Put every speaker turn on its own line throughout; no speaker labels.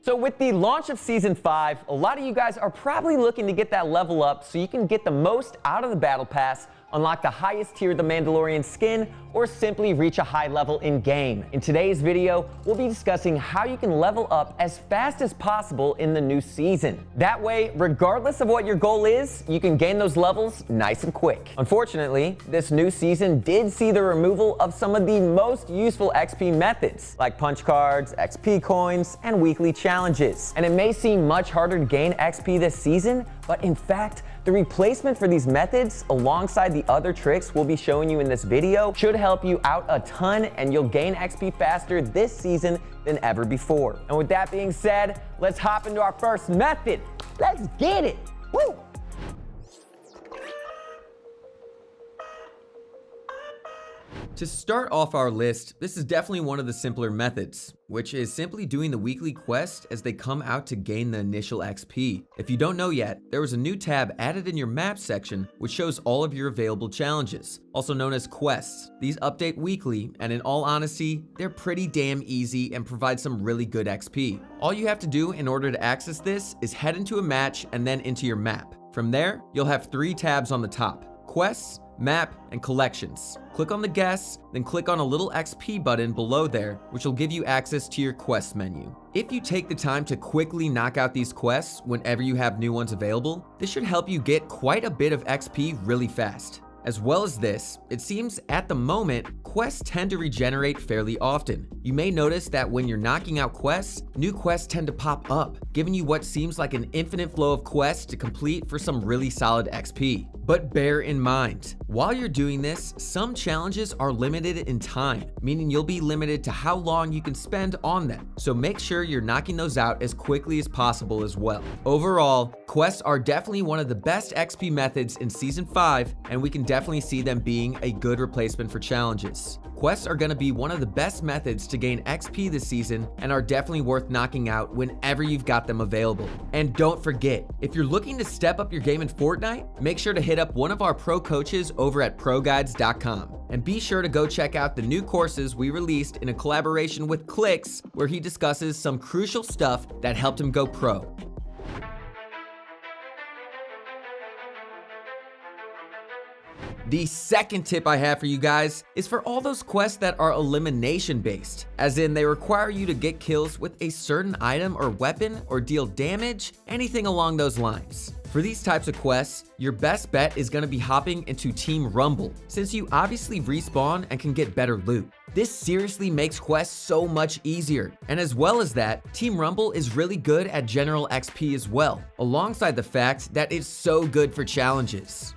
So with the launch of Season 5, a lot of you guys are probably looking to get that level up so you can get the most out of the Battle Pass, unlock the highest tier of the Mandalorian skin, or simply reach a high level in-game. In today's video, we'll be discussing how you can level up as fast as possible in the new season. That way, regardless of what your goal is, you can gain those levels nice and quick. Unfortunately, this new season did see the removal of some of the most useful XP methods, like punch cards, XP coins, and weekly challenges. And it may seem much harder to gain XP this season, but in fact, the replacement for these methods, alongside the other tricks we'll be showing you in this video, should help you out a ton, and you'll gain XP faster this season than ever before. And with that being said, let's hop into our first method. Let's get it. Woo!
To start off our list, this is definitely one of the simpler methods, which is simply doing the weekly quest as they come out to gain the initial XP. If you don't know yet, there was a new tab added in your map section which shows all of your available challenges, also known as quests. These update weekly, and in all honesty, they're pretty damn easy and provide some really good XP. All you have to do in order to access this is head into a match and then into your map. From there, you'll have 3 tabs on the top: quests, map, and collections. Click on the guests, then click on a little XP button below there, which will give you access to your quest menu. If you take the time to quickly knock out these quests whenever you have new ones available, this should help you get quite a bit of XP really fast. As well as this, it seems at the moment, quests tend to regenerate fairly often. You may notice that when you're knocking out quests, new quests tend to pop up, giving you what seems like an infinite flow of quests to complete for some really solid XP. But bear in mind, while you're doing this, some challenges are limited in time, meaning you'll be limited to how long you can spend on them. So make sure you're knocking those out as quickly as possible as well. Overall, quests are definitely one of the best XP methods in Season 5, and we can definitely see them being a good replacement for challenges. Quests are going to be one of the best methods to gain XP this season and are definitely worth knocking out whenever you've got them available. And don't forget, if you're looking to step up your game in Fortnite, make sure to hit up one of our pro coaches over at proguides.com. And be sure to go check out the new courses we released in a collaboration with Clicks, where he discusses some crucial stuff that helped him go pro. The second tip I have for you guys is for all those quests that are elimination based, as in they require you to get kills with a certain item or weapon or deal damage, anything along those lines. For these types of quests, your best bet is going to be hopping into Team Rumble, since you obviously respawn and can get better loot. This seriously makes quests so much easier, and as well as that, Team Rumble is really good at general XP as well, alongside the fact that it's so good for challenges.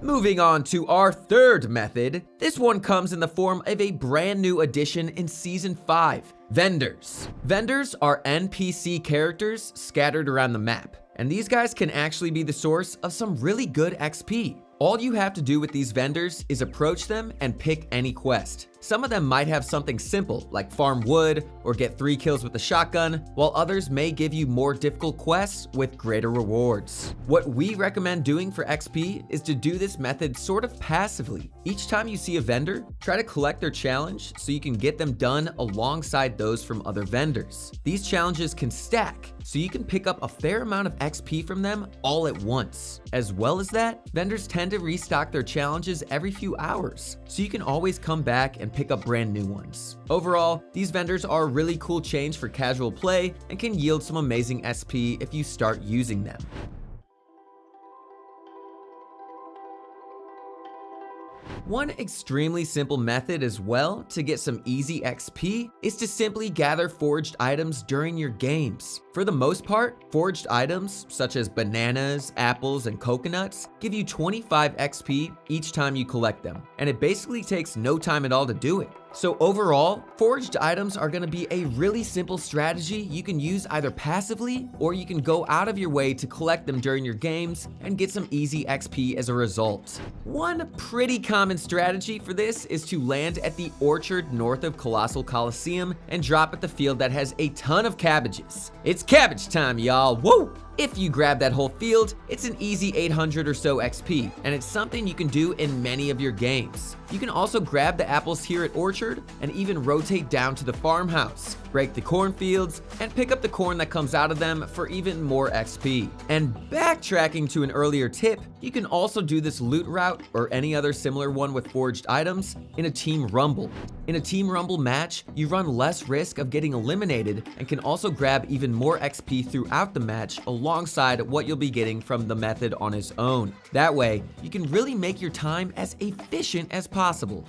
Moving on to our third method, this one comes in the form of a brand new addition in Season 5, vendors. Vendors are NPC characters scattered around the map, and these guys can actually be the source of some really good XP. All you have to do with these vendors is approach them and pick any quest. Some of them might have something simple like farm wood or get 3 kills with a shotgun, while others may give you more difficult quests with greater rewards. What we recommend doing for XP is to do this method sort of passively. Each time you see a vendor, try to collect their challenge so you can get them done alongside those from other vendors. These challenges can stack, so you can pick up a fair amount of XP from them all at once. As well as that, vendors tend to restock their challenges every few hours, so you can always come back and pick up brand new ones. Overall, these vendors are a really cool change for casual play and can yield some amazing SP if you start using them. One extremely simple method as well to get some easy XP is to simply gather forged items during your games. For the most part, forged items such as bananas, apples, and coconuts give you 25 XP each time you collect them, and it basically takes no time at all to do it. So overall, forged items are going to be a really simple strategy you can use either passively, or you can go out of your way to collect them during your games and get some easy XP as a result. One pretty common strategy for this is to land at the orchard north of Colossal Coliseum and drop at the field that has a ton of cabbages. It's cabbage time, y'all, woo! If you grab that whole field, it's an easy 800 or so XP, and it's something you can do in many of your games. You can also grab the apples here at Orchard and even rotate down to the farmhouse, break the cornfields, and pick up the corn that comes out of them for even more XP. And backtracking to an earlier tip, you can also do this loot route or any other similar one with forged items in a team rumble. In a team rumble match, you run less risk of getting eliminated and can also grab even more XP throughout the match alongside what you'll be getting from the method on its own. That way, you can really make your time as efficient as possible.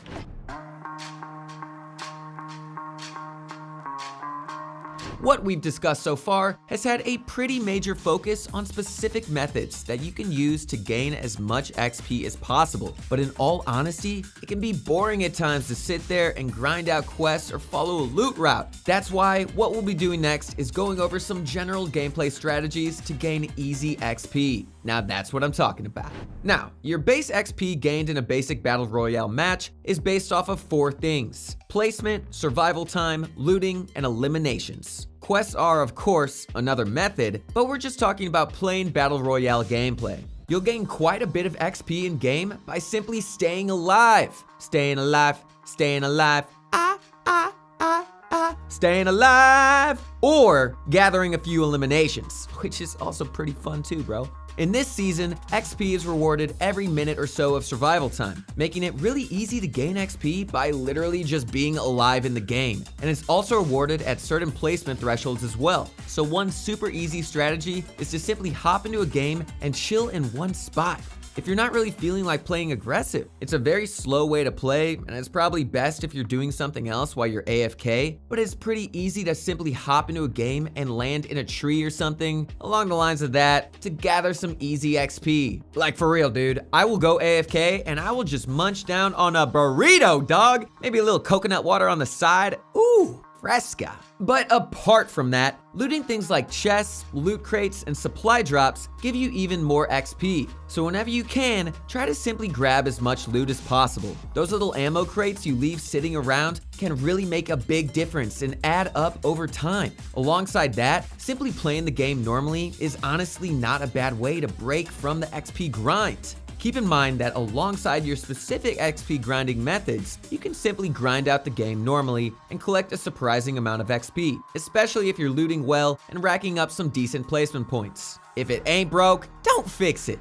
What we've discussed so far has had a pretty major focus on specific methods that you can use to gain as much XP as possible. But in all honesty, it can be boring at times to sit there and grind out quests or follow a loot route. That's why what we'll be doing next is going over some general gameplay strategies to gain easy XP. Now that's what I'm talking about. Now, your base XP gained in a basic battle royale match is based off of 4 things: placement, survival time, looting, and eliminations. Quests are, of course, another method, but we're just talking about plain battle royale gameplay. You'll gain quite a bit of XP in game by simply staying alive. Staying alive, staying alive, staying alive, or gathering a few eliminations, which is also pretty fun too, bro. In this season, XP is rewarded every minute or so of survival time, making it really easy to gain XP by literally just being alive in the game. And it's also rewarded at certain placement thresholds as well. So one super easy strategy is to simply hop into a game and chill in one spot. If you're not really feeling like playing aggressive, it's a very slow way to play, and it's probably best if you're doing something else while you're AFK, but it's pretty easy to simply hop into a game and land in a tree or something along the lines of that to gather some easy XP. Like for real, dude, I will go AFK and I will just munch down on a burrito, dog. Maybe a little coconut water on the side. Ooh, fresca. But apart from that, looting things like chests, loot crates, and supply drops give you even more XP. So whenever you can, try to simply grab as much loot as possible. Those little ammo crates you leave sitting around can really make a big difference and add up over time. Alongside that, simply playing the game normally is honestly not a bad way to break from the XP grind. Keep in mind that alongside your specific XP grinding methods, you can simply grind out the game normally and collect a surprising amount of XP, especially if you're looting well and racking up some decent placement points. If it ain't broke, don't fix it.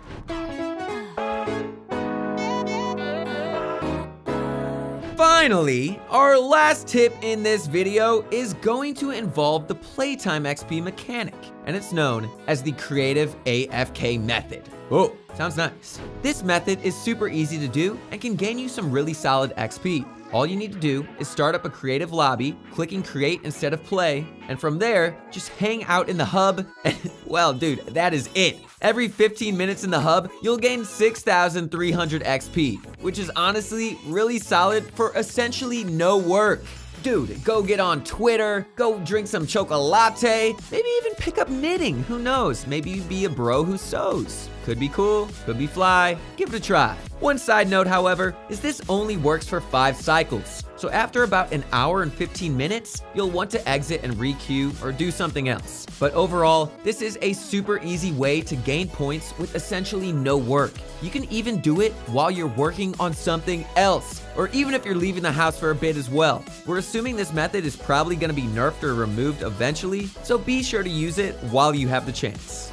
Finally, our last tip in this video is going to involve the playtime XP mechanic, and it's known as the creative AFK method. Oh, sounds nice. This method is super easy to do and can gain you some really solid XP. All you need to do is start up a creative lobby, clicking create instead of play, and from there, just hang out in the hub, and well, dude, that is it. Every 15 minutes in the hub, you'll gain 6,300 XP, which is honestly really solid for essentially no work. Dude, go get on Twitter, go drink some chocolate, maybe even pick up knitting, who knows, maybe you be a bro who sews. Could be cool, could be fly, give it a try. One side note, however, is this only works for 5 cycles. So after about an hour and 15 minutes, you'll want to exit and re-queue or do something else. But overall, this is a super easy way to gain points with essentially no work. You can even do it while you're working on something else, or even if you're leaving the house for a bit as well. We're assuming this method is probably going to be nerfed or removed eventually, so be sure to use it while you have the chance.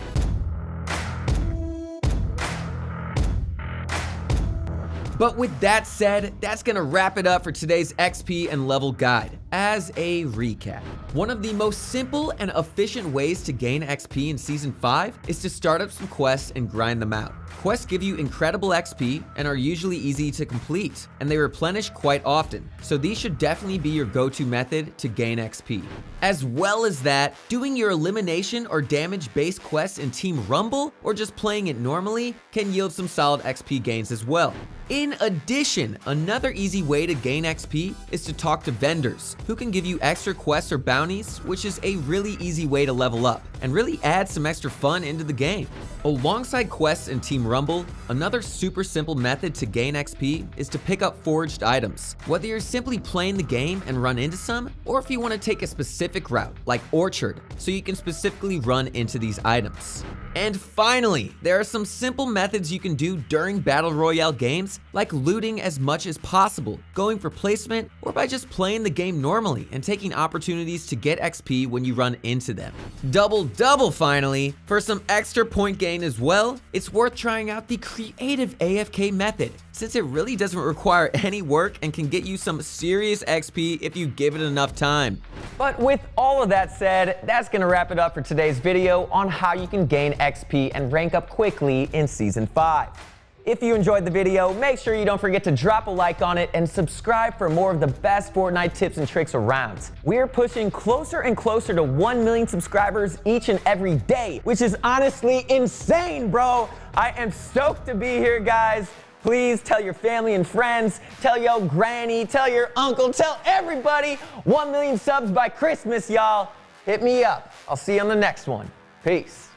But with that said, that's gonna wrap it up for today's XP and level guide. As a recap, one of the most simple and efficient ways to gain XP in Season 5 is to start up some quests and grind them out. Quests give you incredible XP and are usually easy to complete, and they replenish quite often, so these should definitely be your go-to method to gain XP. As well as that, doing your elimination or damage-based quests in Team Rumble, or just playing it normally, can yield some solid XP gains as well. In addition, another easy way to gain XP is to talk to vendors, who can give you extra quests or bounties, which is a really easy way to level up, and really add some extra fun into the game. Alongside quests in Team Rumble, another super simple method to gain XP is to pick up forged items. Whether you're simply playing the game and run into some, or if you want to take a specific route, like Orchard, so you can specifically run into these items. And finally, there are some simple methods you can do during Battle Royale games, like looting as much as possible, going for placement, or by just playing the game normally and taking opportunities to get XP when you run into them. Double finally, for some extra point gain as well, it's worth trying out the creative AFK method, since it really doesn't require any work and can get you some serious XP if you give it enough time.
But with all of that said, that's gonna wrap it up for today's video on how you can gain XP and rank up quickly in Season 5. If you enjoyed the video, make sure you don't forget to drop a like on it and subscribe for more of the best Fortnite tips and tricks around. We're pushing closer and closer to 1 million subscribers each and every day, which is honestly insane, bro. I am stoked to be here, guys. Please tell your family and friends, tell your granny, tell your uncle, tell everybody. 1 million subs by Christmas, y'all. Hit me up. I'll see you on the next one. Peace.